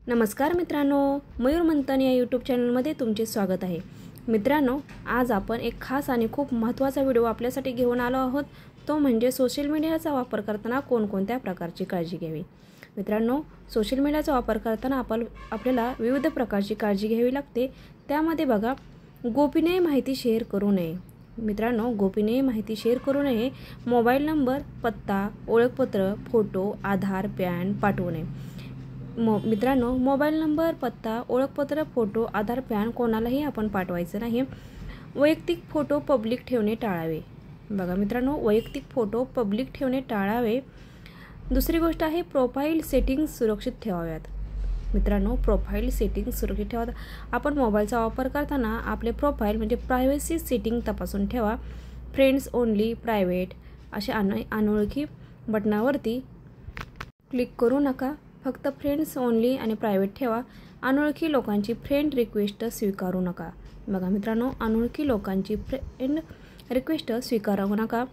नमस्कार मित्रांनो, मयूर मंथन या यूट्यूब चॅनलमध्ये तुमचे स्वागत आहे। मित्रांनो, आज आपण एक खास आणि खूप महत्त्वाचा व्हिडिओ आपल्यासाठी घेऊन आलो आहोत। तो म्हणजे सोशल मीडियाचा वापर करताना कोणकोणत्या प्रकारची काळजी घ्यावी। मित्रांनो, सोशल मीडियाचा वापर करताना आपल्याला विविध प्रकारची काळजी घ्यावी लागते। त्यामध्ये बघा, गोपनीय माहिती शेअर करू नये। मित्रांनो, गोपनीय माहिती शेअर करू नये। मोबाईल नंबर, पत्ता, ओळखपत्र, फोटो, आधार, पॅन पाठवू नये। मित्रांनो, मोबाईल नंबर, पत्ता, ओळखपत्र, फोटो, आधार, पॅन कोणालाही आपण पाठवायचं नाही। वैयक्तिक फोटो पब्लिक ठेवणे टाळावे। बघा मित्रांनो, वैयक्तिक फोटो पब्लिक ठेवणे टाळावे। दुसरी गोष्ट आहे, प्रोफाईल सेटिंग्स सुरक्षित ठेवाव्यात। मित्रांनो, प्रोफाईल सेटिंग्स सुरक्षित ठेवा। आपण मोबाईलचा वापर करताना आपले प्रोफाईल म्हणजे प्रायव्हसी सेटिंग तपासून ठेवा। फ्रेंड्स ओनली, प्रायव्हेट अशा अनोळखी बटनावरती क्लिक करू नका। फक्त फ्रेंड्स ओनली आणि प्रायव्हेट ठेवा। अनोळखी लोकांची फ्रेंड रिक्वेस्ट स्वीकारू नका। बघा मित्रांनो, अनोळखी लोकांची फ्रेंड रिक्वेस्ट स्वीकारू नका।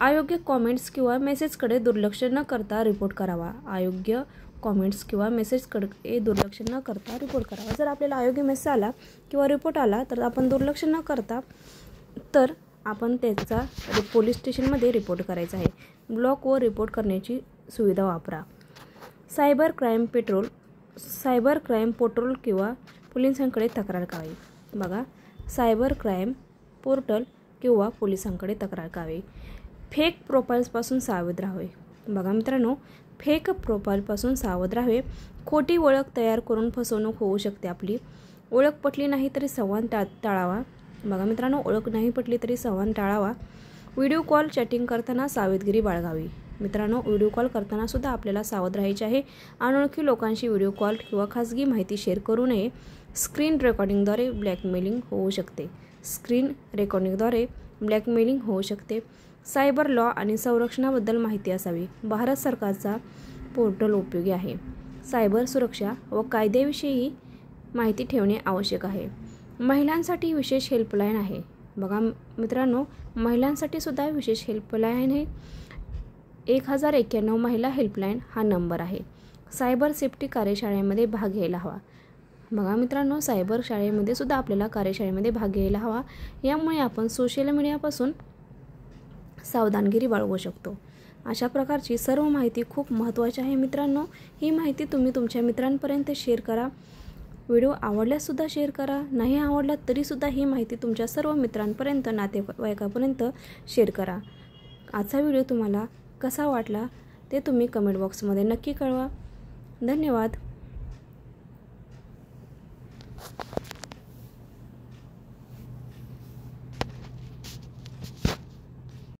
अयोग्य कॉमेंट्स किंवा मेसेजकडे दुर्लक्ष न करता रिपोर्ट करावा। अयोग्य कॉमेंट्स किंवा मेसेजकडे दुर्लक्ष न करता रिपोर्ट करावा। जर आपल्याला अयोग्य मेसेज आला किंवा रिपोर्ट आला तर आपण दुर्लक्ष न करता तर आपण त्याचा पोलीस स्टेशनमध्ये रिपोर्ट करायचा आहे। ब्लॉक व रिपोर्ट करण्याची सुविधा वापरा। सायबर क्राईम पोर्टल किंवा पोलिसांकडे तक्रार करावी। बघा, सायबर क्राईम पोर्टल किंवा पोलिसांकडे तक्रार करावी। फेक प्रोफाईल्सपासून सावध राहावे। बघा मित्रांनो, फेक प्रोफाईलपासून सावध राहावे। खोटी ओळख तयार करून फसवणूक होऊ शकते आपली। ओळख पटली नाही तरी संवाद टाळावा। बघा मित्रांनो, ओळख नाही पटली तरी संवाद टाळावा। व्हिडिओ कॉल चॅटिंग करताना सावधगिरी बाळगावी। मित्रांनो, व्हिडिओ कॉल करताना सुद्धा आपल्याला सावध राहायचे आहे। अनोळखी लोकांशी व्हिडिओ कॉल किंवा खासगी माहिती शेअर करू नये। स्क्रीन रेकॉर्डिंगद्वारे ब्लॅकमेलिंग होऊ शकते। सायबर लॉ आणि संरक्षणाबद्दल माहिती असावी। भारत सरकारचा पोर्टल उपयोगी आहे। सायबर सुरक्षा व कायद्याविषयी माहिती ठेवणे आवश्यक आहे। महिलांसाठी विशेष हेल्पलाईन आहे। बघा मित्रांनो, महिलांसाठी सुद्धा विशेष हेल्पलाईन आहे। 1091 महिला हेल्पलाईन हा नंबर आहे। सायबर सेफ्टी कार्यशाळेमध्ये भाग घ्यायला हवा। बघा मित्रांनो, सायबर शाळेमध्ये सुद्धा आपल्याला कार्यशाळेमध्ये भाग घ्यायला हवा। यामुळे आपण सोशल मीडियापासून सावधानगिरी बाळगू शकतो। अशा प्रकारची सर्व माहिती खूप महत्त्वाची आहे। मित्रांनो, ही माहिती तुम्ही तुमच्या मित्रांपर्यंत शेअर करा। व्हिडिओ आवडल्यास सुद्धा शेअर करा। नाही आवडला तरी सुद्धा ही माहिती तुमच्या सर्व मित्रांपर्यंत, नातेवाईकांपर्यंत शेअर करा। आजचा व्हिडिओ तुम्हाला कसा वाटला ते तुम्ही कमेंट बॉक्समध्ये नक्की कळवा। धन्यवाद।